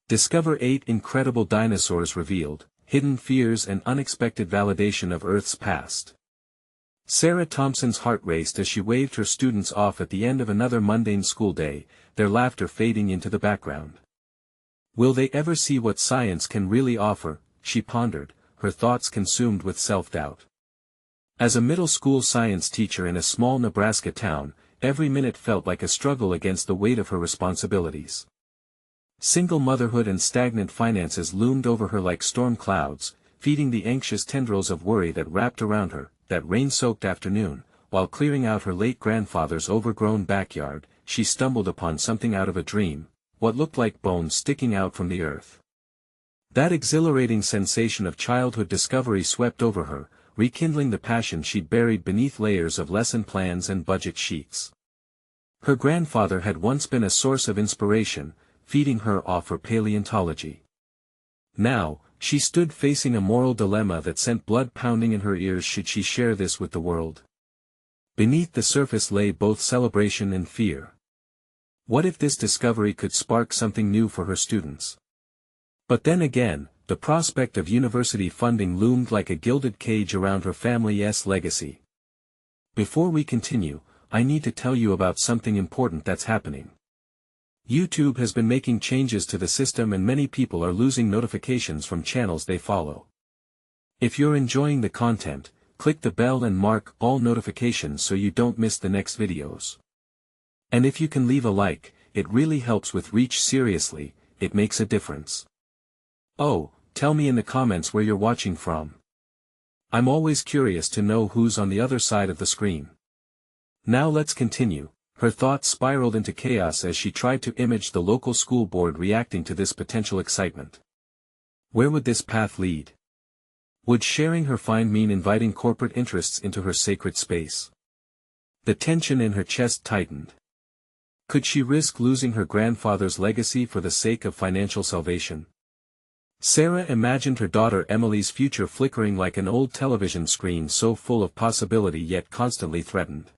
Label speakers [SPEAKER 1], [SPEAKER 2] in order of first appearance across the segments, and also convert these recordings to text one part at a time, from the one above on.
[SPEAKER 1] Discover 8 incredible dinosaurs revealed, hidden fears and unexpected validation of Earth's past. Sarah Thompson's heart raced as she waved her students off at the end of another mundane school day, their laughter fading into the background. Will they ever see what science can really offer, she pondered, her thoughts consumed with self-doubt. As a middle school science teacher in a small Nebraska town, every minute felt like a struggle against the weight of her responsibilities. Single motherhood and stagnant finances loomed over her like storm clouds, feeding the anxious tendrils of worry that wrapped around her. That rain-soaked afternoon, while clearing out her late grandfather's overgrown backyard, she stumbled upon something out of a dream, what looked like bones sticking out from the earth. That exhilarating sensation of childhood discovery swept over her, rekindling the passion she'd buried beneath layers of lesson plans and budget sheets. Her grandfather had once been a source of inspiration, feeding her off her paleontology. Now, she stood facing a moral dilemma that sent blood pounding in her ears. Should she share this with the world? Beneath the surface lay both celebration and fear. What if this discovery could spark something new for her students? But then again, the prospect of university funding loomed like a gilded cage around her family's legacy. Before we continue, I need to tell you about something important that's happening. YouTube has been making changes to the system and many people are losing notifications from channels they follow. If you're enjoying the content, click the bell and mark all notifications so you don't miss the next videos. And if you can leave a like, it really helps with reach. Seriously, it makes a difference. Oh, tell me in the comments where you're watching from. I'm always curious to know who's on the other side of the screen. Now let's continue. Her thoughts spiraled into chaos as she tried to image the local school board reacting to this potential excitement. Where would this path lead? Would sharing her find mean inviting corporate interests into her sacred space? The tension in her chest tightened. Could she risk losing her grandfather's legacy for the sake of financial salvation? Sarah imagined her daughter Emily's future flickering like an old television screen, so full of possibility yet constantly threatened.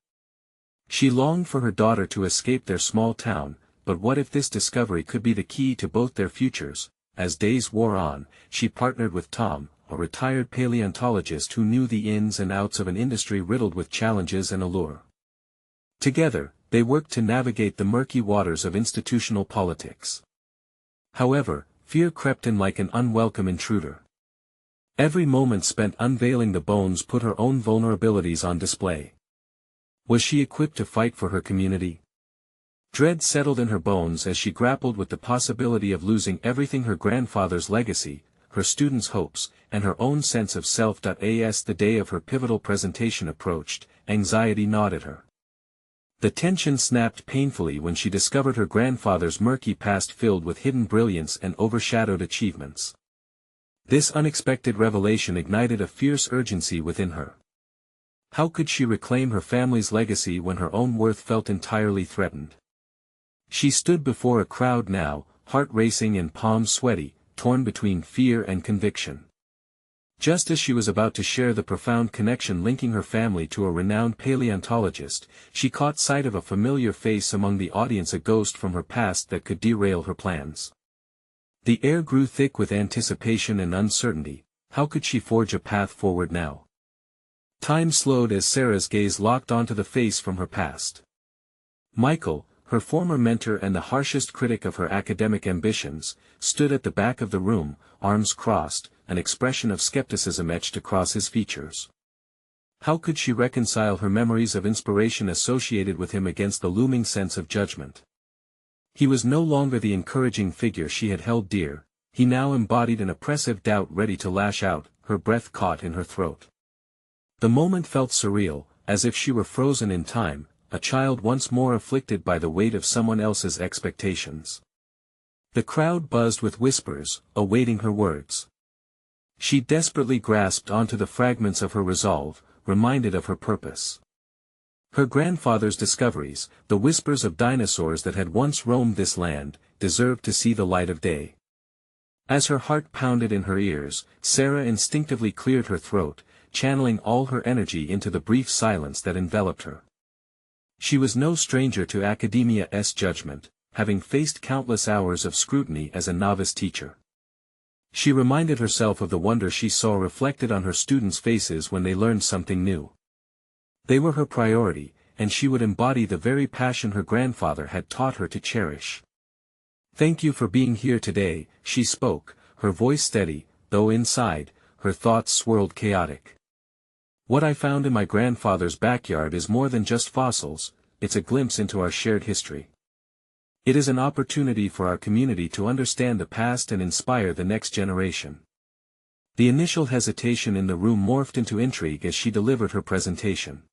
[SPEAKER 1] She longed for her daughter to escape their small town, but what if this discovery could be the key to both their futures? As days wore on, she partnered with Tom, a retired paleontologist who knew the ins and outs of an industry riddled with challenges and allure. Together, they worked to navigate the murky waters of institutional politics. However, fear crept in like an unwelcome intruder. Every moment spent unveiling the bones put her own vulnerabilities on display. Was she equipped to fight for her community? Dread settled in her bones as she grappled with the possibility of losing everything: her grandfather's legacy, her students' hopes, and her own sense of self. As the day of her pivotal presentation approached, anxiety gnawed at her. The tension snapped painfully when she discovered her grandfather's murky past filled with hidden brilliance and overshadowed achievements. This unexpected revelation ignited a fierce urgency within her. How could she reclaim her family's legacy when her own worth felt entirely threatened? She stood before a crowd now, heart racing and palms sweaty, torn between fear and conviction. Just as she was about to share the profound connection linking her family to a renowned paleontologist, she caught sight of a familiar face among the audience, a ghost from her past that could derail her plans. The air grew thick with anticipation and uncertainty. How could she forge a path forward now? Time slowed as Sarah's gaze locked onto the face from her past. Michael, her former mentor and the harshest critic of her academic ambitions, stood at the back of the room, arms crossed, an expression of skepticism etched across his features. How could she reconcile her memories of inspiration associated with him against the looming sense of judgment? He was no longer the encouraging figure she had held dear, he now embodied an oppressive doubt ready to lash out, her breath caught in her throat. The moment felt surreal, as if she were frozen in time, a child once more afflicted by the weight of someone else's expectations. The crowd buzzed with whispers, awaiting her words. She desperately grasped onto the fragments of her resolve, reminded of her purpose. Her grandfather's discoveries, the whispers of dinosaurs that had once roamed this land, deserved to see the light of day. As her heart pounded in her ears, Sarah instinctively cleared her throat, channeling all her energy into the brief silence that enveloped her. She was no stranger to academia's judgment, having faced countless hours of scrutiny as a novice teacher. She reminded herself of the wonder she saw reflected on her students' faces when they learned something new. They were her priority, and she would embody the very passion her grandfather had taught her to cherish. "Thank you for being here today," she spoke, her voice steady, though inside, her thoughts swirled chaotic. "What I found in my grandfather's backyard is more than just fossils, it's a glimpse into our shared history. It is an opportunity for our community to understand the past and inspire the next generation." The initial hesitation in the room morphed into intrigue as she delivered her presentation.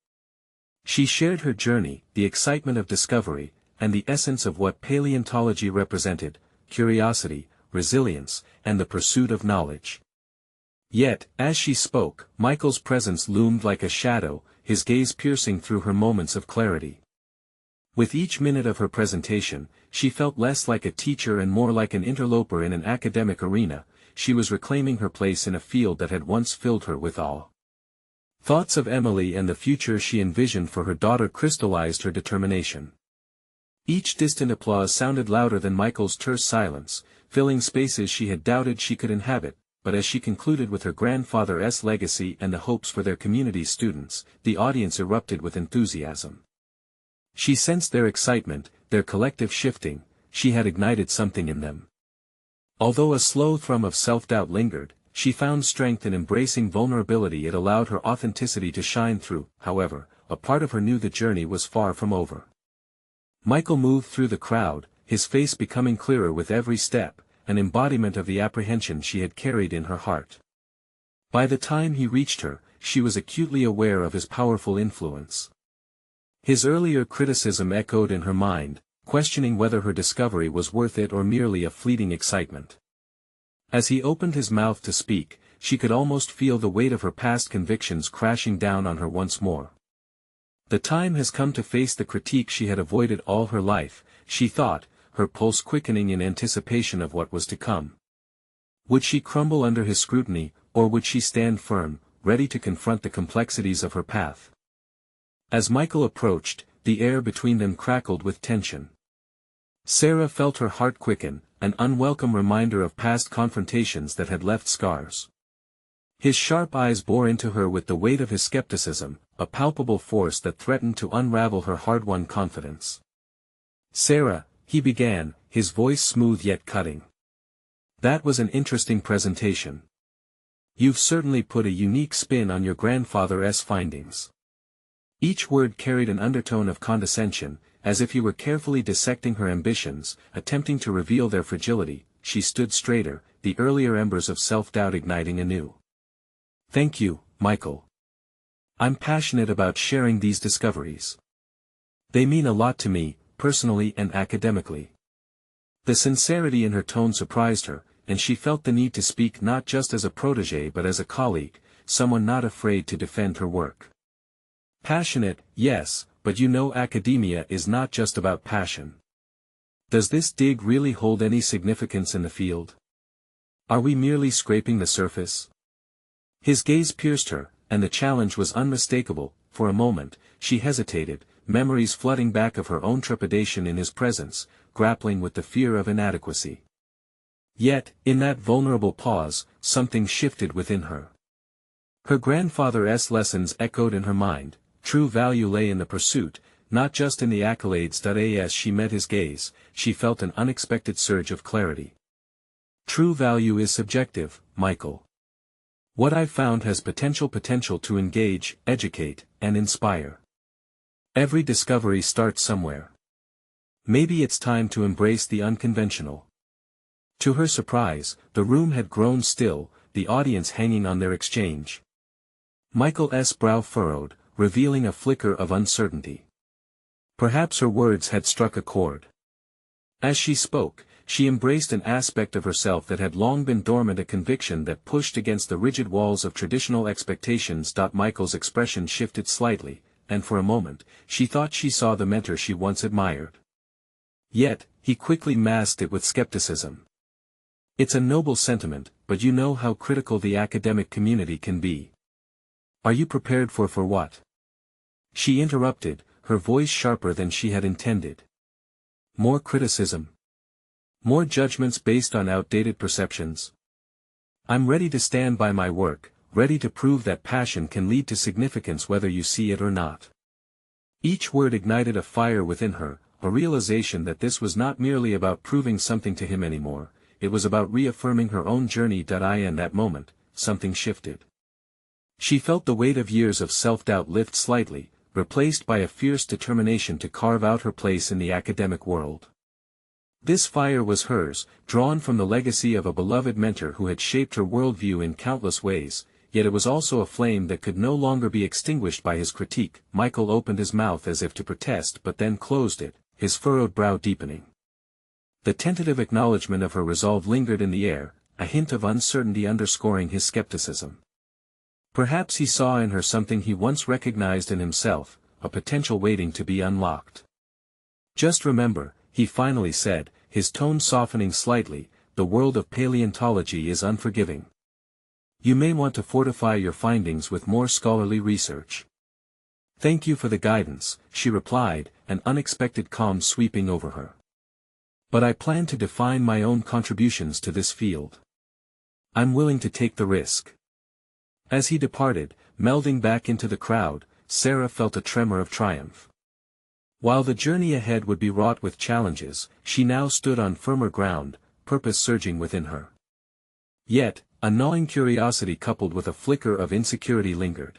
[SPEAKER 1] She shared her journey, the excitement of discovery, and the essence of what paleontology represented: curiosity, resilience, and the pursuit of knowledge. Yet, as she spoke, Michael's presence loomed like a shadow, his gaze piercing through her moments of clarity. With each minute of her presentation, she felt less like a teacher and more like an interloper in an academic arena. She was reclaiming her place in a field that had once filled her with awe. Thoughts of Emily and the future she envisioned for her daughter crystallized her determination. Each distant applause sounded louder than Michael's terse silence, filling spaces she had doubted she could inhabit. But as she concluded with her grandfather's legacy and the hopes for their community's students, the audience erupted with enthusiasm. She sensed their excitement, their collective shifting. She had ignited something in them. Although a slow thrum of self-doubt lingered, she found strength in embracing vulnerability. It allowed her authenticity to shine through. However, a part of her knew the journey was far from over. Michael moved through the crowd, his face becoming clearer with every step, an embodiment of the apprehension she had carried in her heart. By the time he reached her, she was acutely aware of his powerful influence. His earlier criticism echoed in her mind, questioning whether her discovery was worth it or merely a fleeting excitement. As he opened his mouth to speak, she could almost feel the weight of her past convictions crashing down on her once more. The time has come to face the critique she had avoided all her life, she thought, her pulse quickening in anticipation of what was to come. Would she crumble under his scrutiny, or would she stand firm, ready to confront the complexities of her path? As Michael approached, the air between them crackled with tension. Sarah felt her heart quicken, an unwelcome reminder of past confrontations that had left scars. His sharp eyes bore into her with the weight of his skepticism, a palpable force that threatened to unravel her hard-won confidence. "Sarah," he began, his voice smooth yet cutting. "That was an interesting presentation. You've certainly put a unique spin on your grandfather's findings." Each word carried an undertone of condescension, as if he were carefully dissecting her ambitions, attempting to reveal their fragility. She stood straighter, the earlier embers of self-doubt igniting anew. "Thank you, Michael. I'm passionate about sharing these discoveries. They mean a lot to me, personally and academically." The sincerity in her tone surprised her, and she felt the need to speak not just as a protégé but as a colleague, someone not afraid to defend her work. "Passionate, yes, but you know academia is not just about passion. Does this dig really hold any significance in the field? Are we merely scraping the surface?" His gaze pierced her, and the challenge was unmistakable. For a moment, she hesitated, memories flooding back of her own trepidation in his presence, grappling with the fear of inadequacy. Yet, in that vulnerable pause, something shifted within her. Her grandfather's lessons echoed in her mind. True value lay in the pursuit, not just in the accolades. As she met his gaze, she felt an unexpected surge of clarity. "True value is subjective, Michael. What I've found has potential to engage, educate, and inspire. Every discovery starts somewhere. Maybe it's time to embrace the unconventional." To her surprise, the room had grown still, the audience hanging on their exchange. Michael's brow furrowed, revealing a flicker of uncertainty. Perhaps her words had struck a chord. As she spoke, she embraced an aspect of herself that had long been dormant, a conviction that pushed against the rigid walls of traditional expectations. Michael's expression shifted slightly, and for a moment, she thought she saw the mentor she once admired. Yet, he quickly masked it with skepticism. "It's a noble sentiment, but you know how critical the academic community can be. Are you prepared for what?" She interrupted, her voice sharper than she had intended. More criticism. More judgments based on outdated perceptions. I'm ready to stand by my work, ready to prove that passion can lead to significance whether you see it or not. Each word ignited a fire within her, a realization that this was not merely about proving something to him anymore, it was about reaffirming her own journey. In that moment, something shifted. She felt the weight of years of self-doubt lift slightly, replaced by a fierce determination to carve out her place in the academic world. This fire was hers, drawn from the legacy of a beloved mentor who had shaped her worldview in countless ways, yet it was also a flame that could no longer be extinguished by his critique. Michael opened his mouth as if to protest but then closed it, his furrowed brow deepening. The tentative acknowledgement of her resolve lingered in the air, a hint of uncertainty underscoring his skepticism. Perhaps he saw in her something he once recognized in himself, a potential waiting to be unlocked. Just remember, he finally said, his tone softening slightly, the world of paleontology is unforgiving. You may want to fortify your findings with more scholarly research. Thank you for the guidance, she replied, an unexpected calm sweeping over her. But I plan to define my own contributions to this field. I'm willing to take the risk. As he departed, melding back into the crowd, Sarah felt a tremor of triumph. While the journey ahead would be wrought with challenges, she now stood on firmer ground, purpose surging within her. Yet, a gnawing curiosity coupled with a flicker of insecurity lingered.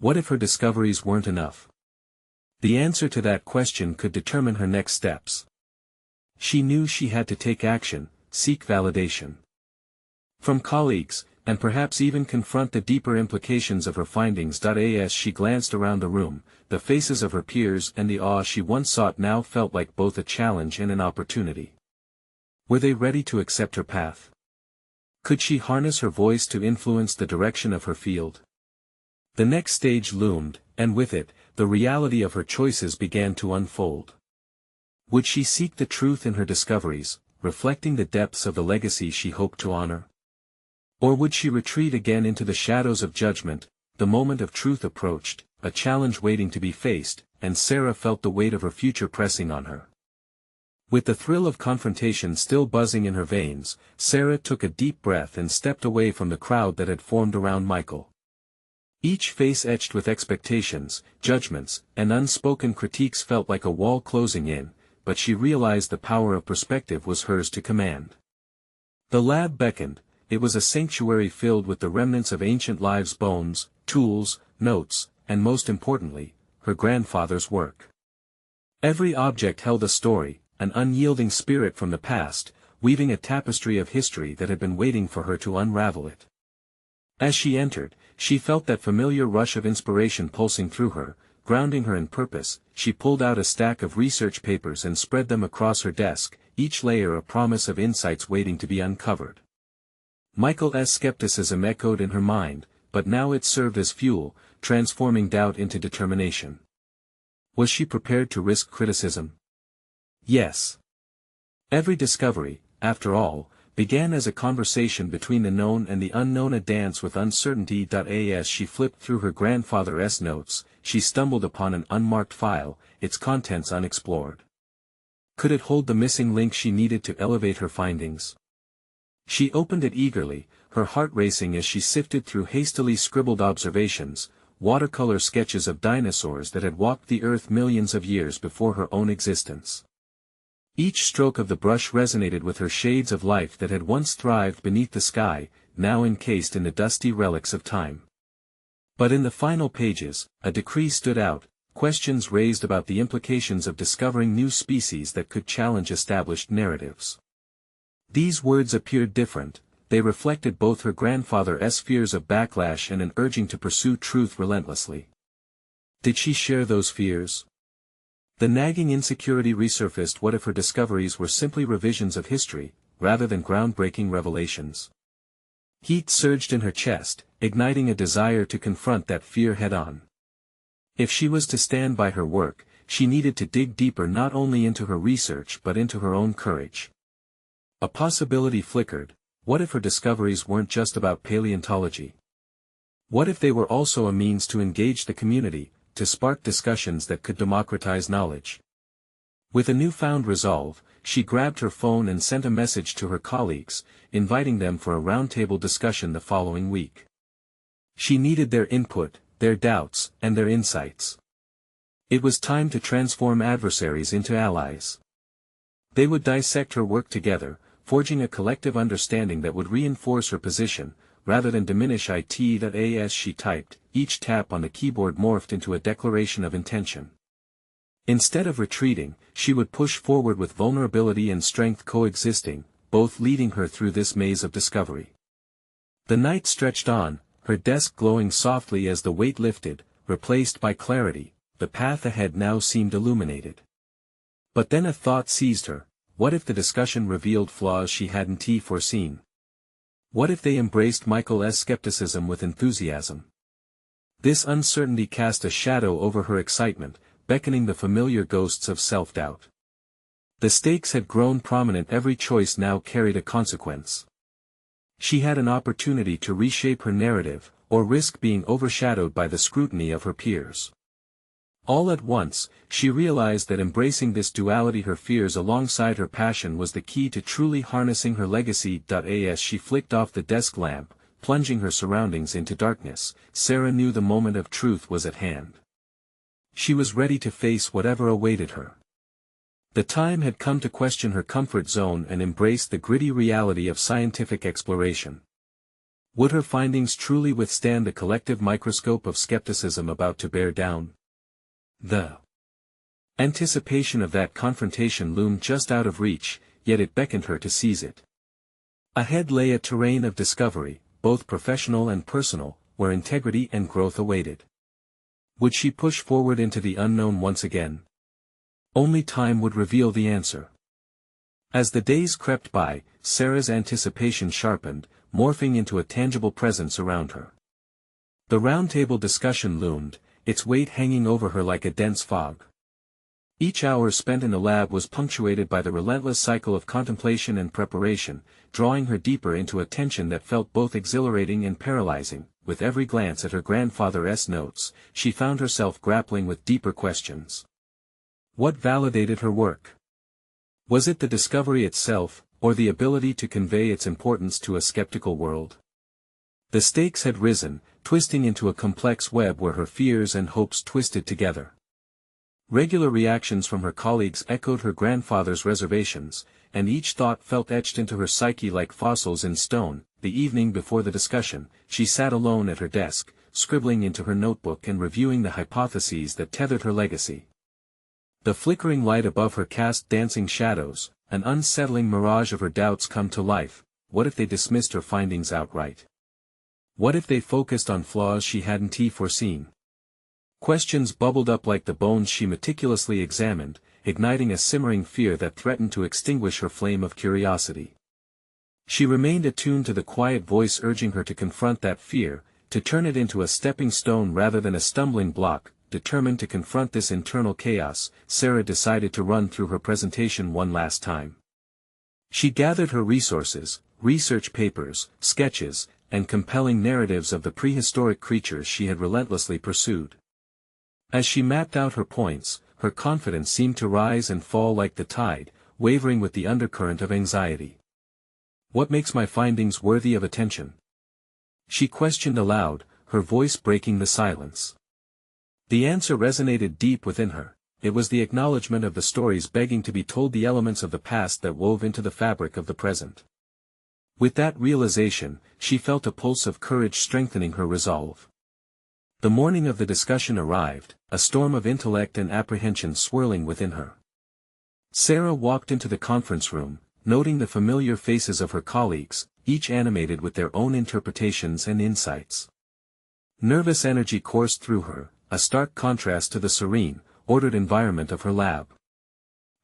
[SPEAKER 1] What if her discoveries weren't enough? The answer to that question could determine her next steps. She knew she had to take action, seek validation from colleagues, and perhaps even confront the deeper implications of her findings. As she glanced around the room, the faces of her peers and the awe she once sought now felt like both a challenge and an opportunity. Were they ready to accept her path? Could she harness her voice to influence the direction of her field? The next stage loomed, and with it, the reality of her choices began to unfold. Would she seek the truth in her discoveries, reflecting the depths of the legacy she hoped to honor? Or would she retreat again into the shadows of judgment? The moment of truth approached, a challenge waiting to be faced, and Sarah felt the weight of her future pressing on her. With the thrill of confrontation still buzzing in her veins, Sarah took a deep breath and stepped away from the crowd that had formed around Michael. Each face etched with expectations, judgments, and unspoken critiques felt like a wall closing in, but she realized the power of perspective was hers to command. The lab beckoned. It was a sanctuary filled with the remnants of ancient lives, bones, tools, notes, and most importantly, her grandfather's work. Every object held a story, an unyielding spirit from the past, weaving a tapestry of history that had been waiting for her to unravel it. As she entered, she felt that familiar rush of inspiration pulsing through her, grounding her in purpose. She pulled out a stack of research papers and spread them across her desk, each layer a promise of insights waiting to be uncovered. Michael's skepticism echoed in her mind, but now it served as fuel, transforming doubt into determination. Was she prepared to risk criticism? Yes. Every discovery, after all, began as a conversation between the known and the unknown, a dance with uncertainty. As she flipped through her grandfather's notes, she stumbled upon an unmarked file, its contents unexplored. Could it hold the missing link she needed to elevate her findings? She opened it eagerly, her heart racing as she sifted through hastily scribbled observations, watercolor sketches of dinosaurs that had walked the earth millions of years before her own existence. Each stroke of the brush resonated with her, shades of life that had once thrived beneath the sky, now encased in the dusty relics of time. But in the final pages, a decree stood out, questions raised about the implications of discovering new species that could challenge established narratives. These words appeared different, they reflected both her grandfather's fears of backlash and an urging to pursue truth relentlessly. Did she share those fears? The nagging insecurity resurfaced. What if her discoveries were simply revisions of history, rather than groundbreaking revelations? Heat surged in her chest, igniting a desire to confront that fear head-on. If she was to stand by her work, she needed to dig deeper, not only into her research but into her own courage. A possibility flickered. What if her discoveries weren't just about paleontology? What if they were also a means to engage the community, to spark discussions that could democratize knowledge? With a newfound resolve, she grabbed her phone and sent a message to her colleagues, inviting them for a roundtable discussion the following week. She needed their input, their doubts, and their insights. It was time to transform adversaries into allies. They would dissect her work together, forging a collective understanding that would reinforce her position, rather than diminish it. As she typed, each tap on the keyboard morphed into a declaration of intention. Instead of retreating, she would push forward with vulnerability and strength coexisting, both leading her through this maze of discovery. The night stretched on, her desk glowing softly as the weight lifted, replaced by clarity. The path ahead now seemed illuminated. But then a thought seized her. What if the discussion revealed flaws she hadn't foreseen? What if they embraced Michael's skepticism with enthusiasm? This uncertainty cast a shadow over her excitement, beckoning the familiar ghosts of self-doubt. The stakes had grown prominent. Every choice now carried a consequence. She had an opportunity to reshape her narrative, or risk being overshadowed by the scrutiny of her peers. All at once, she realized that embracing this duality, her fears alongside her passion, was the key to truly harnessing her legacy. As she flicked off the desk lamp, plunging her surroundings into darkness, Sarah knew the moment of truth was at hand. She was ready to face whatever awaited her. The time had come to question her comfort zone and embrace the gritty reality of scientific exploration. Would her findings truly withstand the collective microscope of skepticism about to bear down? The anticipation of that confrontation loomed just out of reach, yet it beckoned her to seize it. Ahead lay a terrain of discovery, both professional and personal, where integrity and growth awaited. Would she push forward into the unknown once again? Only time would reveal the answer. As the days crept by, Sarah's anticipation sharpened, morphing into a tangible presence around her. The roundtable discussion loomed, its weight hanging over her like a dense fog. Each hour spent in the lab was punctuated by the relentless cycle of contemplation and preparation, drawing her deeper into a tension that felt both exhilarating and paralyzing. With every glance at her grandfather's notes, she found herself grappling with deeper questions. What validated her work? Was it the discovery itself, or the ability to convey its importance to a skeptical world? The stakes had risen, twisting into a complex web where her fears and hopes twisted together. Regular reactions from her colleagues echoed her grandfather's reservations, and each thought felt etched into her psyche like fossils in stone. The evening before the discussion, she sat alone at her desk, scribbling into her notebook and reviewing the hypotheses that tethered her legacy. The flickering light above her cast dancing shadows, an unsettling mirage of her doubts come to life. What if they dismissed her findings outright? What if they focused on flaws she hadn't foreseen? Questions bubbled up like the bones she meticulously examined, igniting a simmering fear that threatened to extinguish her flame of curiosity. She remained attuned to the quiet voice urging her to confront that fear, to turn it into a stepping stone rather than a stumbling block. Determined to confront this internal chaos, Sarah decided to run through her presentation one last time. She gathered her resources, research papers, sketches, and compelling narratives of the prehistoric creatures she had relentlessly pursued. As she mapped out her points, her confidence seemed to rise and fall like the tide, wavering with the undercurrent of anxiety. What makes my findings worthy of attention? She questioned aloud, her voice breaking the silence. The answer resonated deep within her. It was the acknowledgement of the stories begging to be told, the elements of the past that wove into the fabric of the present. With that realization, she felt a pulse of courage strengthening her resolve. The morning of the discussion arrived, a storm of intellect and apprehension swirling within her. Sarah walked into the conference room, noting the familiar faces of her colleagues, each animated with their own interpretations and insights. Nervous energy coursed through her, a stark contrast to the serene, ordered environment of her lab.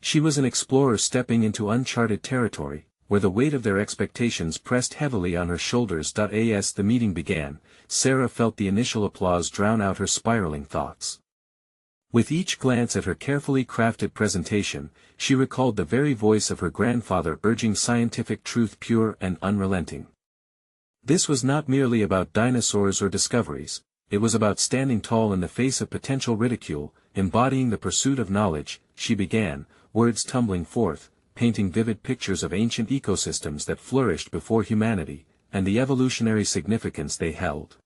[SPEAKER 1] She was an explorer stepping into uncharted territory, where the weight of their expectations pressed heavily on her shoulders. As the meeting began, Sarah felt the initial applause drown out her spiraling thoughts. With each glance at her carefully crafted presentation, she recalled the very voice of her grandfather urging scientific truth pure and unrelenting. This was not merely about dinosaurs or discoveries, it was about standing tall in the face of potential ridicule, embodying the pursuit of knowledge. She began, words tumbling forth, painting vivid pictures of ancient ecosystems that flourished before humanity, and the evolutionary significance they held.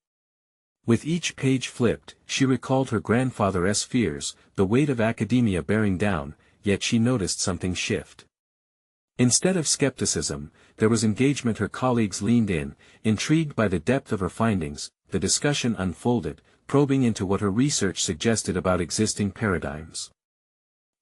[SPEAKER 1] With each page flipped, she recalled her grandfather's fears, the weight of academia bearing down, yet she noticed something shift. Instead of skepticism, there was engagement. Her colleagues leaned in, intrigued by the depth of her findings. The discussion unfolded, probing into what her research suggested about existing paradigms.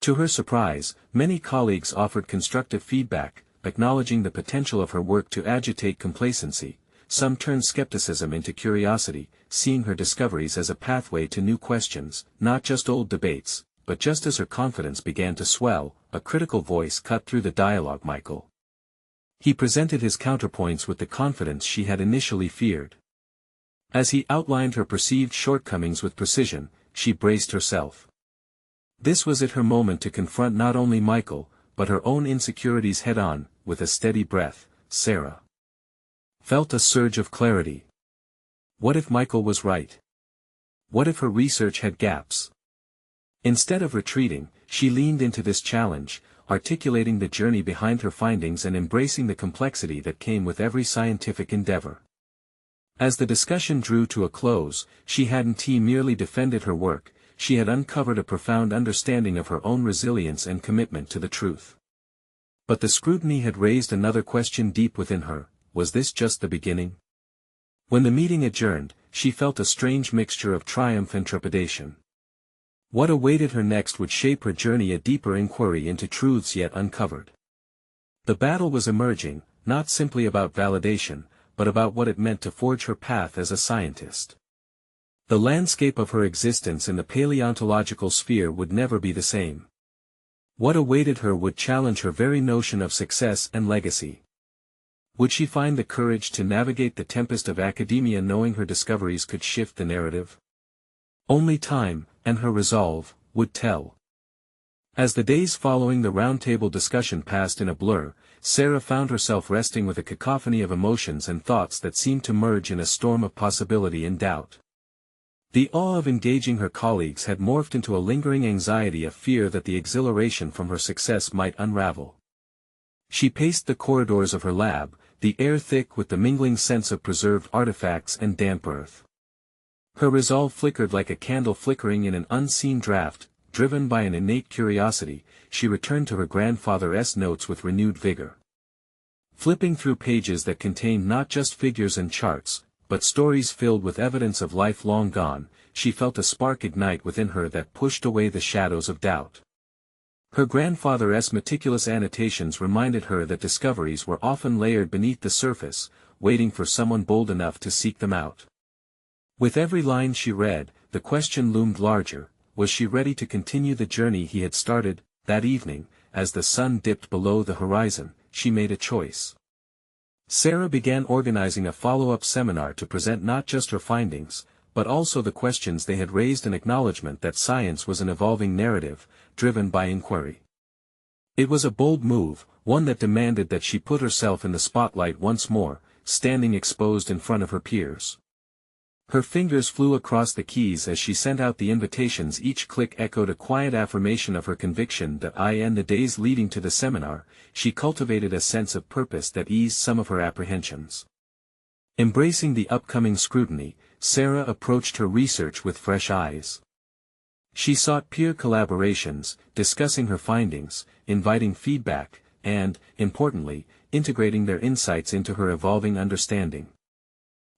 [SPEAKER 1] To her surprise, many colleagues offered constructive feedback, acknowledging the potential of her work to agitate complacency. Some turned skepticism into curiosity, seeing her discoveries as a pathway to new questions, not just old debates. But just as her confidence began to swell, a critical voice cut through the dialogue. Michael. He presented his counterpoints with the confidence she had initially feared. As he outlined her perceived shortcomings with precision, she braced herself. This was her moment to confront not only Michael, but her own insecurities head-on. With a steady breath, Sarah felt a surge of clarity. What if Michael was right? What if her research had gaps? Instead of retreating, she leaned into this challenge, articulating the journey behind her findings and embracing the complexity that came with every scientific endeavor. As the discussion drew to a close, she hadn't merely defended her work, she had uncovered a profound understanding of her own resilience and commitment to the truth. But the scrutiny had raised another question deep within her: was this just the beginning? When the meeting adjourned, she felt a strange mixture of triumph and trepidation. What awaited her next would shape her journey, a deeper inquiry into truths yet uncovered. The battle was emerging, not simply about validation, but about what it meant to forge her path as a scientist. The landscape of her existence in the paleontological sphere would never be the same. What awaited her would challenge her very notion of success and legacy. Would she find the courage to navigate the tempest of academia, knowing her discoveries could shift the narrative? Only time, and her resolve, would tell. As the days following the roundtable discussion passed in a blur, Sarah found herself wrestling with a cacophony of emotions and thoughts that seemed to merge in a storm of possibility and doubt. The awe of engaging her colleagues had morphed into a lingering anxiety, a fear that the exhilaration from her success might unravel. She paced the corridors of her lab, the air thick with the mingling scents of preserved artifacts and damp earth. Her resolve flickered like a candle flickering in an unseen draught. Driven by an innate curiosity, she returned to her grandfather's notes with renewed vigor. Flipping through pages that contained not just figures and charts, but stories filled with evidence of life long gone, she felt a spark ignite within her that pushed away the shadows of doubt. Her grandfather's meticulous annotations reminded her that discoveries were often layered beneath the surface, waiting for someone bold enough to seek them out. With every line she read, the question loomed larger: was she ready to continue the journey he had started? That evening, as the sun dipped below the horizon, she made a choice. Sarah began organizing a follow-up seminar to present not just her findings, but also the questions they had raised, an acknowledgement that science was an evolving narrative, driven by inquiry. It was a bold move, one that demanded that she put herself in the spotlight once more, standing exposed in front of her peers. Her fingers flew across the keys as she sent out the invitations. Each click echoed a quiet affirmation of her conviction that in the days leading to the seminar, she cultivated a sense of purpose that eased some of her apprehensions. Embracing the upcoming scrutiny, Sarah approached her research with fresh eyes. She sought peer collaborations, discussing her findings, inviting feedback, and, importantly, integrating their insights into her evolving understanding.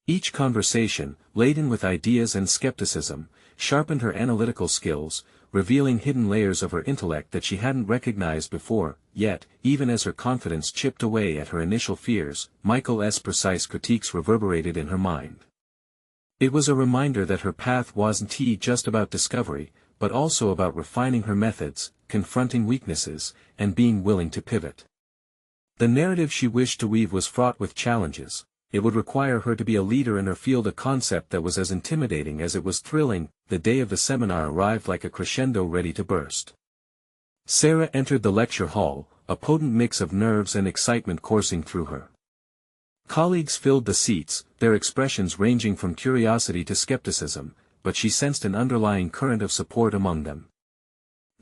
[SPEAKER 1] Each conversation, laden with ideas and skepticism, sharpened her analytical skills, revealing hidden layers of her intellect that she hadn't recognized before. Yet, even as her confidence chipped away at her initial fears, Michael's precise critiques reverberated in her mind. It was a reminder that her path wasn't just about discovery, but also about refining her methods, confronting weaknesses, and being willing to pivot. The narrative she wished to weave was fraught with challenges. It would require her to be a leader in her field, a concept that was as intimidating as it was thrilling. The day of the seminar arrived like a crescendo ready to burst. Sarah entered the lecture hall, a potent mix of nerves and excitement coursing through her. Colleagues filled the seats, their expressions ranging from curiosity to skepticism, but she sensed an underlying current of support among them.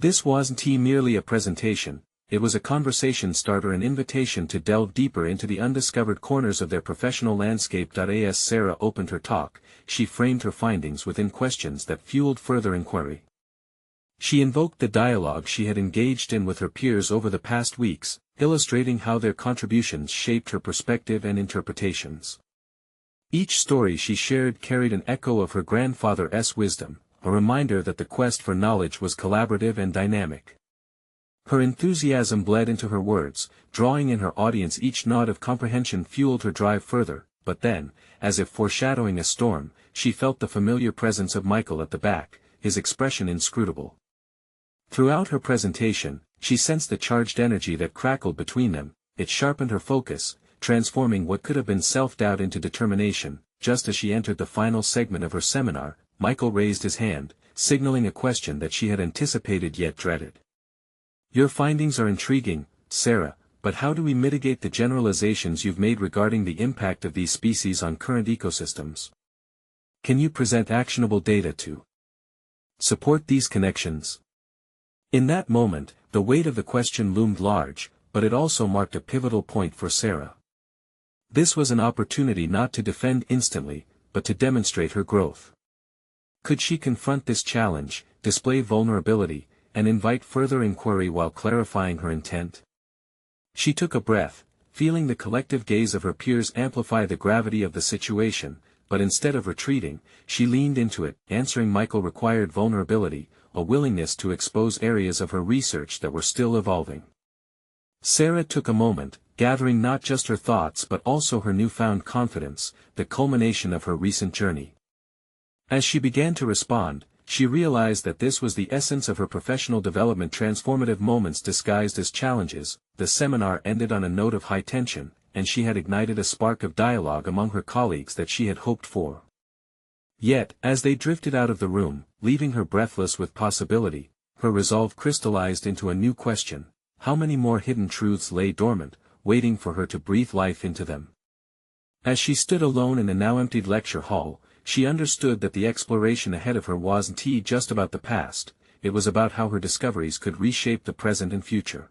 [SPEAKER 1] This wasn't merely a presentation, it was a conversation starter, an invitation to delve deeper into the undiscovered corners of their professional landscape. As Sarah opened her talk, she framed her findings within questions that fueled further inquiry. She invoked the dialogue she had engaged in with her peers over the past weeks, illustrating how their contributions shaped her perspective and interpretations. Each story she shared carried an echo of her grandfather's wisdom, a reminder that the quest for knowledge was collaborative and dynamic. Her enthusiasm bled into her words, drawing in her audience. Each nod of comprehension fueled her drive further, but then, as if foreshadowing a storm, she felt the familiar presence of Michael at the back, his expression inscrutable. Throughout her presentation, she sensed the charged energy that crackled between them. It sharpened her focus, transforming what could have been self-doubt into determination. Just as she entered the final segment of her seminar, Michael raised his hand, signaling a question that she had anticipated yet dreaded. "Your findings are intriguing, Sarah, but how do we mitigate the generalizations you've made regarding the impact of these species on current ecosystems? Can you present actionable data to support these connections?" In that moment, the weight of the question loomed large, but it also marked a pivotal point for Sarah. This was an opportunity not to defend instantly, but to demonstrate her growth. Could she confront this challenge, display vulnerability, and invite further inquiry while clarifying her intent? She took a breath, feeling the collective gaze of her peers amplify the gravity of the situation, but instead of retreating, she leaned into it. Answering Michael required vulnerability, a willingness to expose areas of her research that were still evolving. Sarah took a moment, gathering not just her thoughts but also her newfound confidence, the culmination of her recent journey. As she began to respond, she realized that this was the essence of her professional development, transformative moments disguised as challenges. The seminar ended on a note of high tension, and she had ignited a spark of dialogue among her colleagues that she had hoped for. Yet, as they drifted out of the room, leaving her breathless with possibility, her resolve crystallized into a new question: how many more hidden truths lay dormant, waiting for her to breathe life into them? As she stood alone in a now-emptied lecture hall, she understood that the exploration ahead of her wasn't just about the past, it was about how her discoveries could reshape the present and future.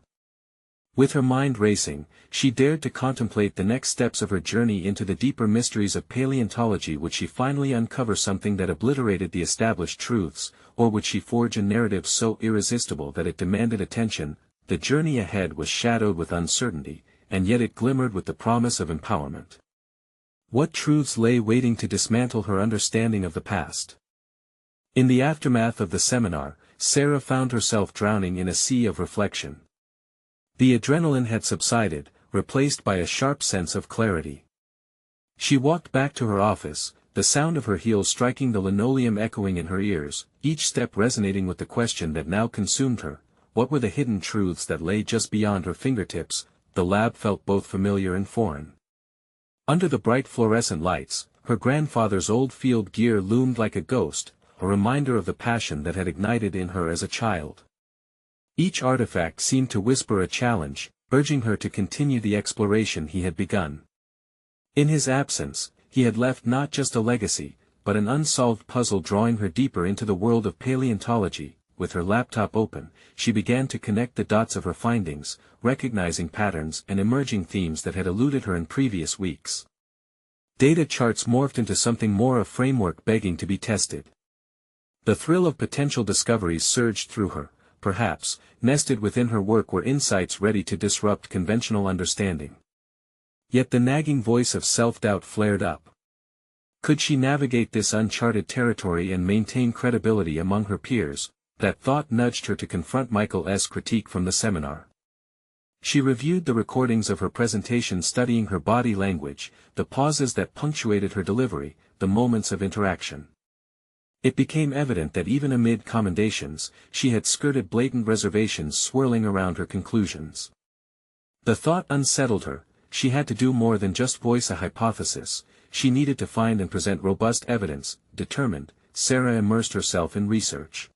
[SPEAKER 1] With her mind racing, she dared to contemplate the next steps of her journey into the deeper mysteries of paleontology. Would she finally uncover something that obliterated the established truths, or would she forge a narrative so irresistible that it demanded attention? The journey ahead was shadowed with uncertainty, and yet it glimmered with the promise of empowerment. What truths lay waiting to dismantle her understanding of the past? In the aftermath of the seminar, Sarah found herself drowning in a sea of reflection. The adrenaline had subsided, replaced by a sharp sense of clarity. She walked back to her office, the sound of her heels striking the linoleum echoing in her ears, each step resonating with the question that now consumed her: what were the hidden truths that lay just beyond her fingertips? The lab felt both familiar and foreign. Under the bright fluorescent lights, her grandfather's old field gear loomed like a ghost, a reminder of the passion that had ignited in her as a child. Each artifact seemed to whisper a challenge, urging her to continue the exploration he had begun. In his absence, he had left not just a legacy, but an unsolved puzzle drawing her deeper into the world of paleontology. With her laptop open, she began to connect the dots of her findings, recognizing patterns and emerging themes that had eluded her in previous weeks. Data charts morphed into something more, a framework begging to be tested. The thrill of potential discoveries surged through her. Perhaps, nested within her work were insights ready to disrupt conventional understanding. Yet the nagging voice of self-doubt flared up. Could she navigate this uncharted territory and maintain credibility among her peers? That thought nudged her to confront Michael's critique from the seminar. She reviewed the recordings of her presentation, studying her body language, the pauses that punctuated her delivery, the moments of interaction. It became evident that even amid commendations, she had skirted blatant reservations swirling around her conclusions. The thought unsettled her: she had to do more than just voice a hypothesis, she needed to find and present robust evidence. Determined, Sarah immersed herself in research.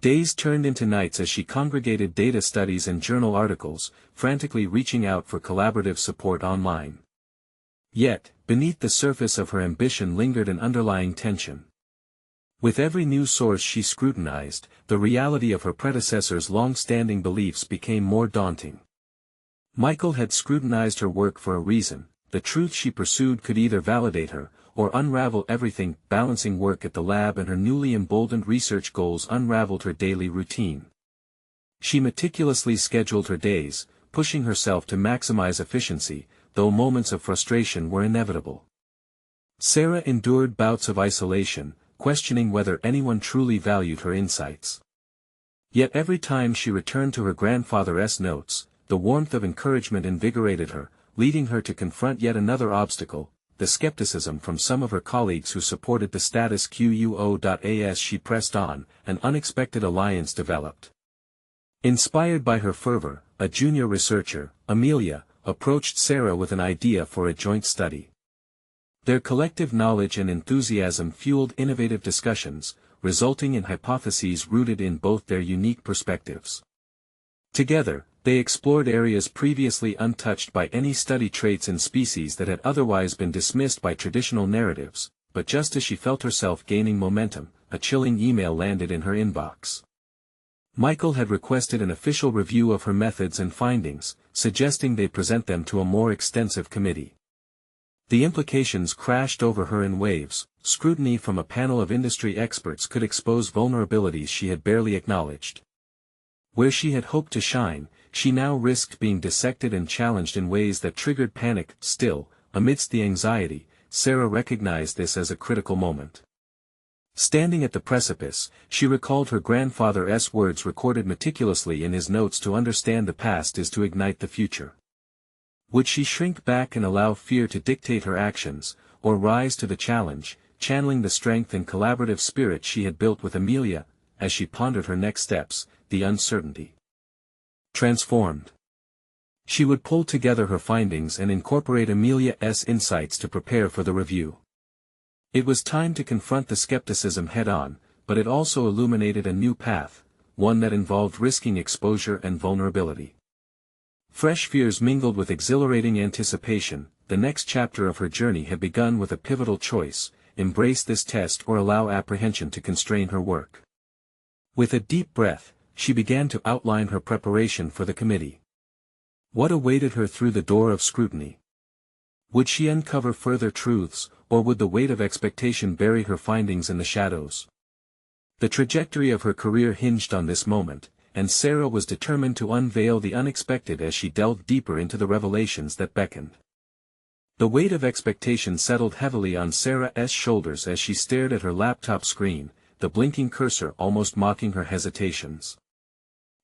[SPEAKER 1] Days turned into nights as she congregated data studies and journal articles, frantically reaching out for collaborative support online. Yet, beneath the surface of her ambition lingered an underlying tension. With every new source she scrutinized, the reality of her predecessor's long-standing beliefs became more daunting. Michael had scrutinized her work for a reason. The truth she pursued could either validate her, or unravel everything. Balancing work at the lab and her newly emboldened research goals unraveled her daily routine. She meticulously scheduled her days, pushing herself to maximize efficiency, though moments of frustration were inevitable. Sarah endured bouts of isolation, questioning whether anyone truly valued her insights. Yet every time she returned to her grandfather's notes, the warmth of encouragement invigorated her, leading her to confront yet another obstacle, the skepticism from some of her colleagues who supported the status quo. As she pressed on, an unexpected alliance developed. Inspired by her fervor, a junior researcher, Amelia, approached Sarah with an idea for a joint study. Their collective knowledge and enthusiasm fueled innovative discussions, resulting in hypotheses rooted in both their unique perspectives. Together, they explored areas previously untouched by any study, traits in species that had otherwise been dismissed by traditional narratives. But just as she felt herself gaining momentum, a chilling email landed in her inbox. Michael had requested an official review of her methods and findings, suggesting they present them to a more extensive committee. The implications crashed over her in waves. Scrutiny from a panel of industry experts could expose vulnerabilities she had barely acknowledged. Where she had hoped to shine, she now risked being dissected and challenged in ways that triggered panic. Still, amidst the anxiety, Sarah recognized this as a critical moment. Standing at the precipice, she recalled her grandfather's words recorded meticulously in his notes: to understand the past is to ignite the future. Would she shrink back and allow fear to dictate her actions, or rise to the challenge, channeling the strength and collaborative spirit she had built with Amelia? As she pondered her next steps, the uncertainty transformed. She would pull together her findings and incorporate Amelia's insights to prepare for the review. It was time to confront the skepticism head-on, but it also illuminated a new path, one that involved risking exposure and vulnerability. Fresh fears mingled with exhilarating anticipation. The next chapter of her journey had begun with a pivotal choice: embrace this test or allow apprehension to constrain her work. With a deep breath, she began to outline her preparation for the committee. What awaited her through the door of scrutiny? Would she uncover further truths, or would the weight of expectation bury her findings in the shadows? The trajectory of her career hinged on this moment, and Sarah was determined to unveil the unexpected as she delved deeper into the revelations that beckoned. The weight of expectation settled heavily on Sarah's shoulders as she stared at her laptop screen, the blinking cursor almost mocking her hesitations.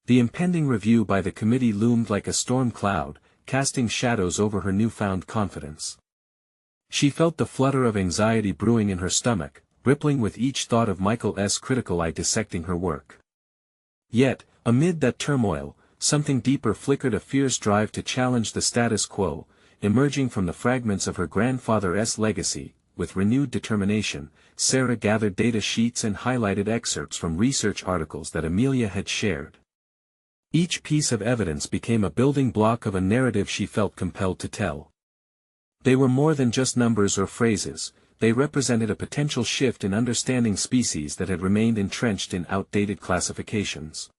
[SPEAKER 1] The impending review by the committee loomed like a storm cloud, casting shadows over her newfound confidence. She felt the flutter of anxiety brewing in her stomach, rippling with each thought of Michael's critical eye dissecting her work. Yet, amid that turmoil, something deeper flickered: a fierce drive to challenge the status quo. Emerging from the fragments of her grandfather's legacy, with renewed determination, Sarah gathered data sheets and highlighted excerpts from research articles that Amelia had shared. Each piece of evidence became a building block of a narrative she felt compelled to tell. They were more than just numbers or phrases, they represented a potential shift in understanding species that had remained entrenched in outdated classifications.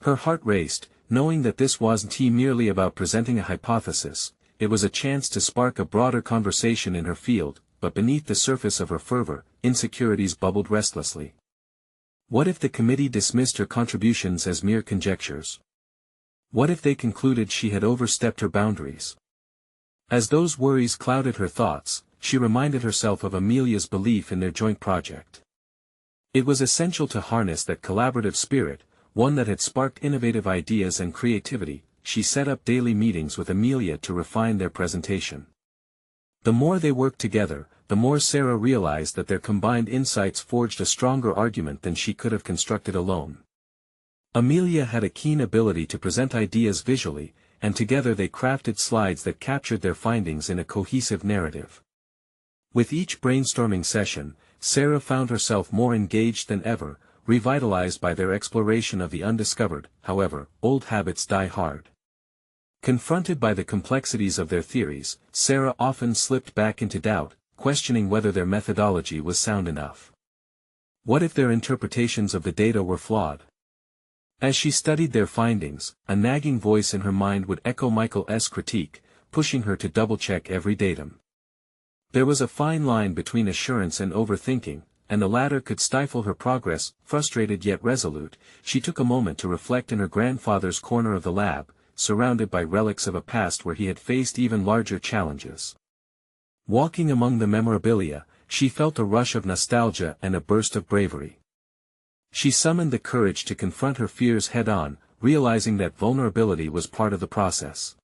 [SPEAKER 1] Her heart raced, knowing that this wasn't merely about presenting a hypothesis. It was a chance to spark a broader conversation in her field. But beneath the surface of her fervor, insecurities bubbled restlessly. What if the committee dismissed her contributions as mere conjectures? What if they concluded she had overstepped her boundaries? As those worries clouded her thoughts, she reminded herself of Amelia's belief in their joint project. It was essential to harness that collaborative spirit, one that had sparked innovative ideas and creativity. She set up daily meetings with Amelia to refine their presentation. The more they worked together, the more Sarah realized that their combined insights forged a stronger argument than she could have constructed alone. Amelia had a keen ability to present ideas visually, and together they crafted slides that captured their findings in a cohesive narrative. With each brainstorming session, Sarah found herself more engaged than ever, revitalized by their exploration of the undiscovered. However, old habits die hard. Confronted by the complexities of their theories, Sarah often slipped back into doubt, questioning whether their methodology was sound enough. What if their interpretations of the data were flawed? As she studied their findings, a nagging voice in her mind would echo Michael's critique, pushing her to double-check every datum. There was a fine line between assurance and overthinking, and the latter could stifle her progress. Frustrated yet resolute, she took a moment to reflect in her grandfather's corner of the lab, surrounded by relics of a past where he had faced even larger challenges. Walking among the memorabilia, she felt a rush of nostalgia and a burst of bravery. She summoned the courage to confront her fears head-on, realizing that vulnerability was part of the process.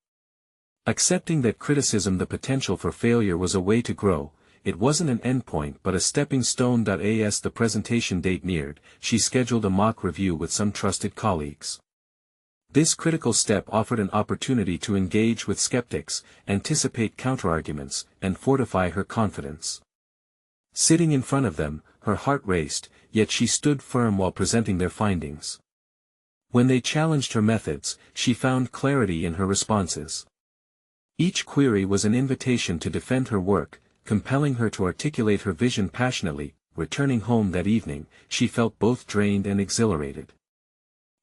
[SPEAKER 1] Accepting that criticism, the potential for failure, was a way to grow, it wasn't an endpoint but a stepping stone. As the presentation date neared, she scheduled a mock review with some trusted colleagues. This critical step offered an opportunity to engage with skeptics, anticipate counterarguments, and fortify her confidence. Sitting in front of them, her heart raced, yet she stood firm while presenting their findings. When they challenged her methods, she found clarity in her responses. Each query was an invitation to defend her work, compelling her to articulate her vision passionately. Returning home that evening, she felt both drained and exhilarated.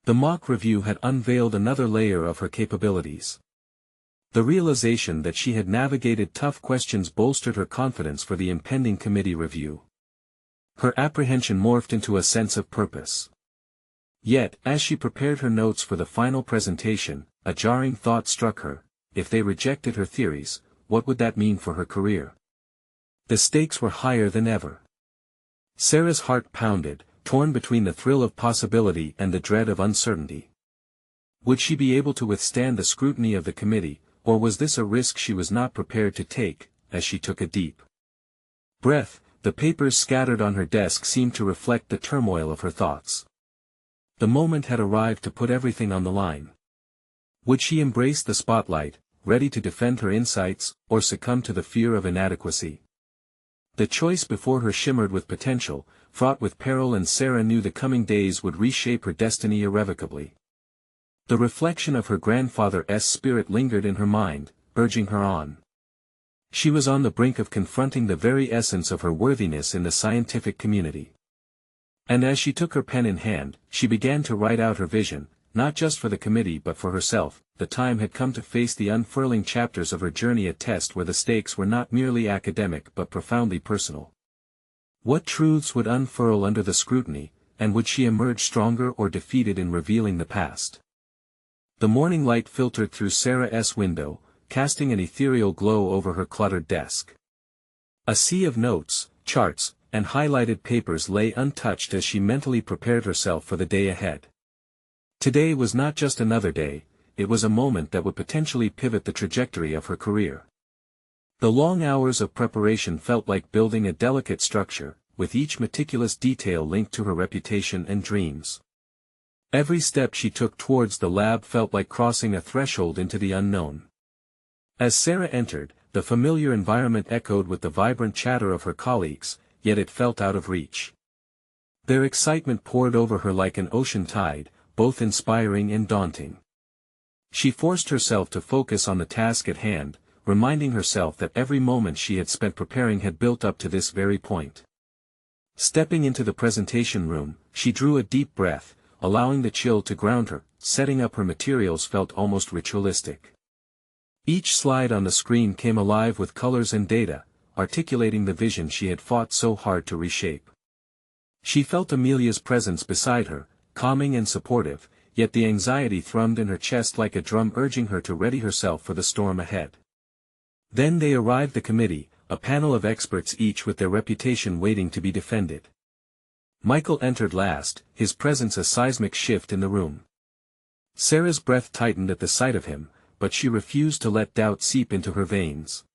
[SPEAKER 1] The mock review had unveiled another layer of her capabilities. The realization that she had navigated tough questions bolstered her confidence for the impending committee review. Her apprehension morphed into a sense of purpose. Yet, as she prepared her notes for the final presentation, a jarring thought struck her: if they rejected her theories, what would that mean for her career? The stakes were higher than ever. Sarah's heart pounded, torn between the thrill of possibility and the dread of uncertainty. Would she be able to withstand the scrutiny of the committee, or was this a risk she was not prepared to take? As she took a deep breath, the papers scattered on her desk seemed to reflect the turmoil of her thoughts. The moment had arrived to put everything on the line. Would she embrace the spotlight, ready to defend her insights, or succumb to the fear of inadequacy? The choice before her shimmered with potential, fraught with peril, and Sarah knew the coming days would reshape her destiny irrevocably. The reflection of her grandfather's spirit lingered in her mind, urging her on. She was on the brink of confronting the very essence of her worthiness in the scientific community. And as she took her pen in hand, she began to write out her vision, not just for the committee but for herself. The time had come to face the unfurling chapters of her journey, a test where the stakes were not merely academic but profoundly personal. What truths would unfurl under the scrutiny, and would she emerge stronger or defeated in revealing the past? The morning light filtered through Sarah's window, casting an ethereal glow over her cluttered desk. A sea of notes, charts, and highlighted papers lay untouched as she mentally prepared herself for the day ahead. Today was not just another day, it was a moment that would potentially pivot the trajectory of her career. The long hours of preparation felt like building a delicate structure, with each meticulous detail linked to her reputation and dreams. Every step she took towards the lab felt like crossing a threshold into the unknown. As Sarah entered, the familiar environment echoed with the vibrant chatter of her colleagues, yet it felt out of reach. Their excitement poured over her like an ocean tide, both inspiring and daunting. She forced herself to focus on the task at hand, reminding herself that every moment she had spent preparing had built up to this very point. Stepping into the presentation room, she drew a deep breath, allowing the chill to ground her. Setting up her materials felt almost ritualistic. Each slide on the screen came alive with colors and data, articulating the vision she had fought so hard to reshape. She felt Amelia's presence beside her, calming and supportive, yet the anxiety thrummed in her chest like a drum, urging her to ready herself for the storm ahead. Then they arrived, the committee, a panel of experts each with their reputation waiting to be defended. Michael entered last, his presence a seismic shift in the room. Sarah's breath tightened at the sight of him, but she refused to let doubt seep into her veins.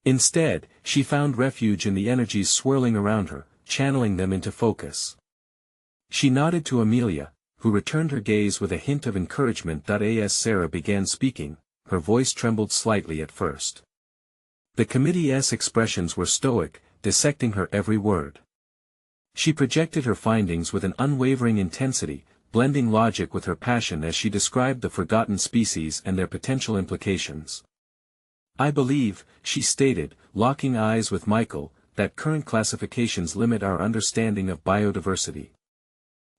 [SPEAKER 1] Instead, she found refuge in the energies swirling around her, channeling them into focus. She nodded to Amelia, who returned her gaze with a hint of encouragement. As Sarah began speaking, her voice trembled slightly at first. The committee's expressions were stoic, dissecting her every word. She projected her findings with an unwavering intensity, blending logic with her passion as she described the forgotten species and their potential implications. "I believe," she stated, locking eyes with Michael, that current classifications limit our understanding of biodiversity.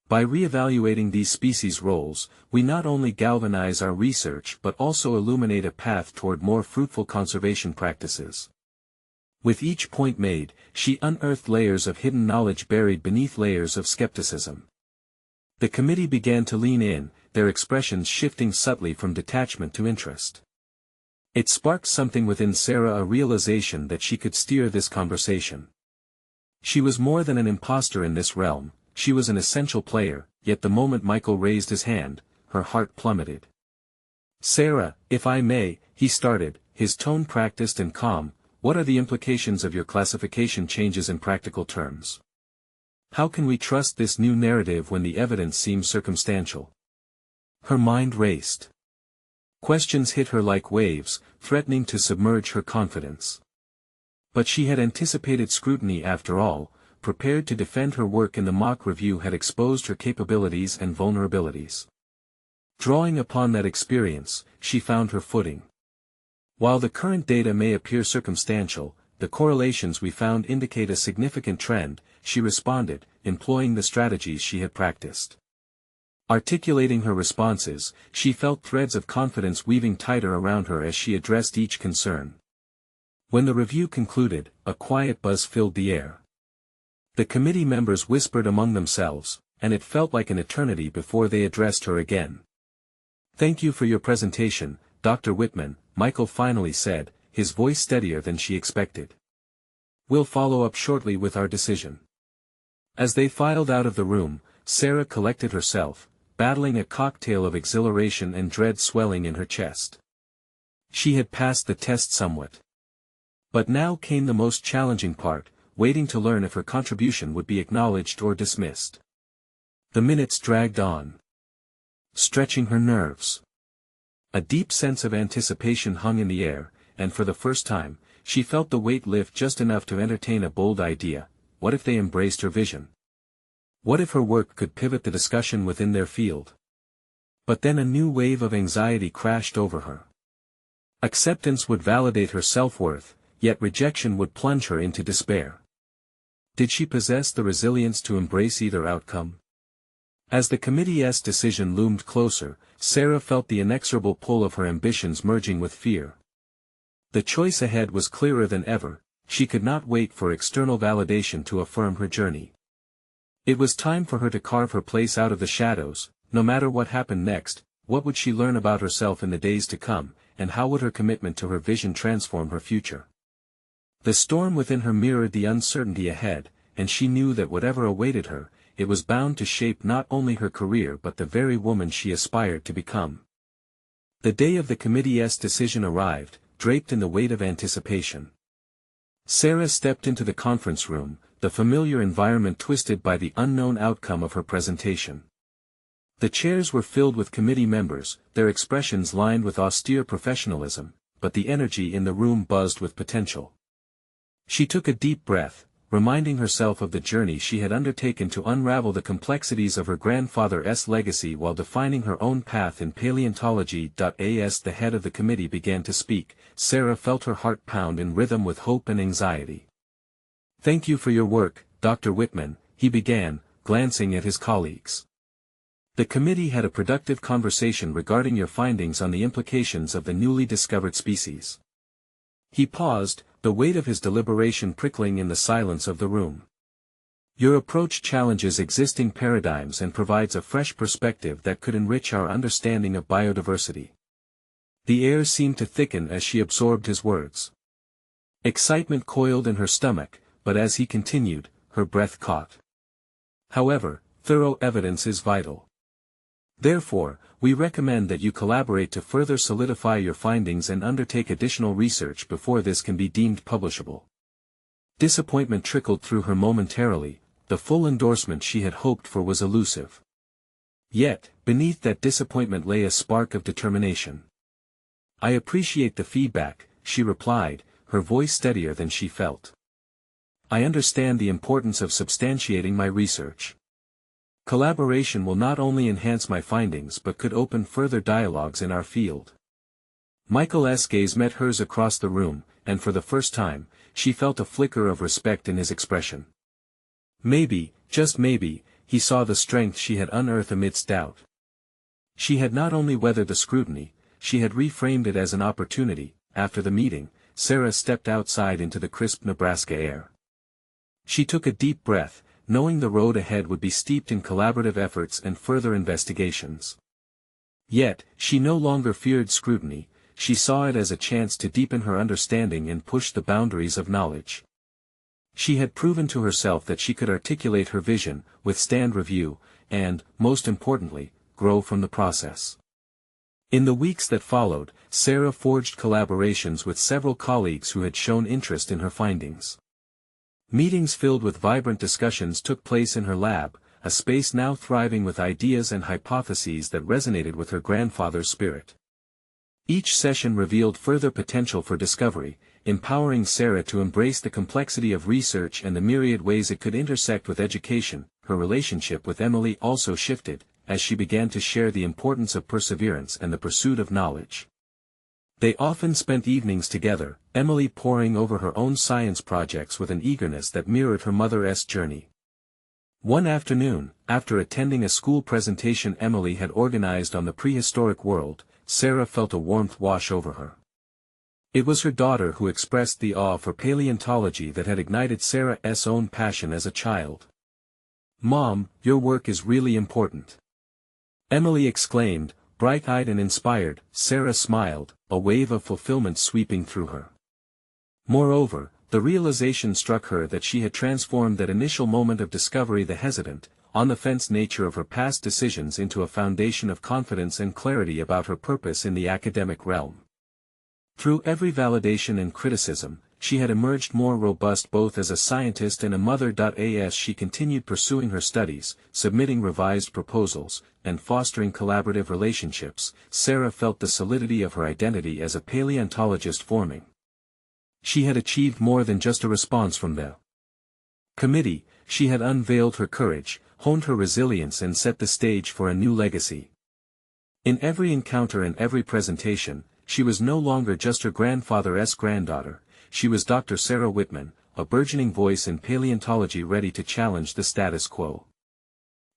[SPEAKER 1] By re-evaluating these species' roles, we not only galvanize our research but also illuminate a path toward more fruitful conservation practices. With each point made, she unearthed layers of hidden knowledge buried beneath layers of skepticism. The committee began to lean in, their expressions shifting subtly from detachment to interest. It sparked something within Sarah, a realization that she could steer this conversation. She was more than an imposter in this realm, she was an essential player, yet the moment Michael raised his hand, her heart plummeted. "Sarah, if I may," he started, his tone practiced and calm, "what are the implications of your classification changes in practical terms? How can we trust this new narrative when the evidence seems circumstantial?" Her mind raced. Questions hit her like waves, threatening to submerge her confidence. But she had anticipated scrutiny after all, prepared to defend her work, in the mock review had exposed her capabilities and vulnerabilities. Drawing upon that experience, she found her footing. While the current data may appear circumstantial, the correlations we found indicate a significant trend, she responded, employing the strategies she had practiced. Articulating her responses, she felt threads of confidence weaving tighter around her as she addressed each concern. When the review concluded, a quiet buzz filled the air. The committee members whispered among themselves, and it felt like an eternity before they addressed her again. "Thank you for your presentation, Dr. Whitman," Michael finally said, his voice steadier than she expected. "We'll follow up shortly with our decision." As they filed out of the room, Sarah collected herself, battling a cocktail of exhilaration and dread swelling in her chest. She had passed the test somewhat. But now came the most challenging part, waiting to learn if her contribution would be acknowledged or dismissed. The minutes dragged on, stretching her nerves. A deep sense of anticipation hung in the air, and for the first time, she felt the weight lift just enough to entertain a bold idea. What if they embraced her vision? What if her work could pivot the discussion within their field? But then a new wave of anxiety crashed over her. Acceptance would validate her self-worth, yet rejection would plunge her into despair. Did she possess the resilience to embrace either outcome? As the committee's decision loomed closer, Sarah felt the inexorable pull of her ambitions merging with fear. The choice ahead was clearer than ever, she could not wait for external validation to affirm her journey. It was time for her to carve her place out of the shadows. No matter what happened next, what would she learn about herself in the days to come, and how would her commitment to her vision transform her future? The storm within her mirrored the uncertainty ahead, and she knew that whatever awaited her, it was bound to shape not only her career but the very woman she aspired to become. The day of the committee's decision arrived, draped in the weight of anticipation. Sarah stepped into the conference room, the familiar environment twisted by the unknown outcome of her presentation. The chairs were filled with committee members, their expressions lined with austere professionalism, but the energy in the room buzzed with potential. She took a deep breath, reminding herself of the journey she had undertaken to unravel the complexities of her grandfather's legacy while defining her own path in paleontology. As the head of the committee began to speak, Sarah felt her heart pound in rhythm with hope and anxiety. "Thank you for your work, Dr. Whitman," he began, glancing at his colleagues. "The committee had a productive conversation regarding your findings on the implications of the newly discovered species." He paused, the weight of his deliberation prickling in the silence of the room. "Your approach challenges existing paradigms and provides a fresh perspective that could enrich our understanding of biodiversity." The air seemed to thicken as she absorbed his words. Excitement coiled in her stomach, but as he continued, her breath caught. "However, thorough evidence is vital. Therefore, we recommend that you collaborate to further solidify your findings and undertake additional research before this can be deemed publishable." Disappointment trickled through her momentarily, the full endorsement she had hoped for was elusive. Yet, beneath that disappointment lay a spark of determination. "I appreciate the feedback," she replied, her voice steadier than she felt. "I understand the importance of substantiating my research. Collaboration will not only enhance my findings but could open further dialogues in our field." Michael's gaze met hers across the room, and for the first time, she felt a flicker of respect in his expression. Maybe, just maybe, he saw the strength she had unearthed amidst doubt. She had not only weathered the scrutiny, she had reframed it as an opportunity. After the meeting, Sarah stepped outside into the crisp Nebraska air. She took a deep breath, knowing the road ahead would be steeped in collaborative efforts and further investigations. Yet, she no longer feared scrutiny, she saw it as a chance to deepen her understanding and push the boundaries of knowledge. She had proven to herself that she could articulate her vision, withstand review, and, most importantly, grow from the process. In the weeks that followed, Sarah forged collaborations with several colleagues who had shown interest in her findings. Meetings filled with vibrant discussions took place in her lab, a space now thriving with ideas and hypotheses that resonated with her grandfather's spirit. Each session revealed further potential for discovery, empowering Sarah to embrace the complexity of research and the myriad ways it could intersect with education. Her relationship with Emily also shifted, as she began to share the importance of perseverance and the pursuit of knowledge. They often spent evenings together, Emily poring over her own science projects with an eagerness that mirrored her mother's journey. One afternoon, after attending a school presentation Emily had organized on the prehistoric world, Sarah felt a warmth wash over her. It was her daughter who expressed the awe for paleontology that had ignited Sarah's own passion as a child. "Mom, your work is really important," Emily exclaimed, bright-eyed and inspired. Sarah smiled, a wave of fulfillment sweeping through her. Moreover, the realization struck her that she had transformed that initial moment of discovery, the hesitant, on-the-fence nature of her past decisions, into a foundation of confidence and clarity about her purpose in the academic realm. Through every validation and criticism, she had emerged more robust both as a scientist and a mother. As she continued pursuing her studies, submitting revised proposals, and fostering collaborative relationships, Sarah felt the solidity of her identity as a paleontologist forming. She had achieved more than just a response from the committee, she had unveiled her courage, honed her resilience and set the stage for a new legacy. In every encounter and every presentation, she was no longer just her grandfather's granddaughter, she was Dr. Sarah Whitman, a burgeoning voice in paleontology ready to challenge the status quo.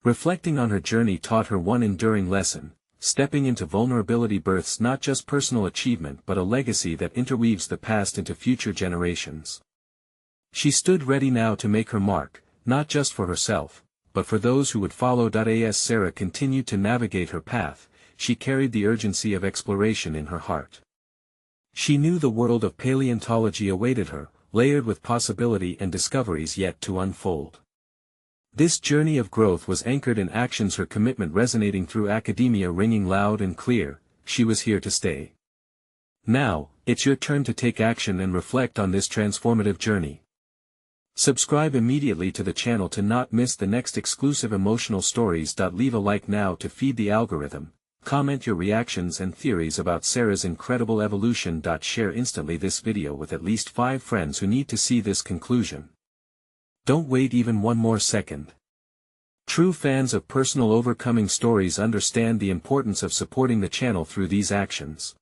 [SPEAKER 1] Reflecting on her journey taught her one enduring lesson: stepping into vulnerability births not just personal achievement but a legacy that interweaves the past into future generations. She stood ready now to make her mark, not just for herself, but for those who would follow. As Sarah continued to navigate her path, she carried the urgency of exploration in her heart. She knew the world of paleontology awaited her, layered with possibility and discoveries yet to unfold. This journey of growth was anchored in actions, her commitment resonating through academia, ringing loud and clear. She was here to stay. Now, it's your turn to take action and reflect on this transformative journey. Subscribe immediately to the channel to not miss the next exclusive emotional stories. Leave a like now to feed the algorithm. Comment your reactions and theories about Sarah's incredible evolution. Share instantly this video with at least 5 friends who need to see this conclusion. Don't wait even one more second. True fans of personal overcoming stories understand the importance of supporting the channel through these actions.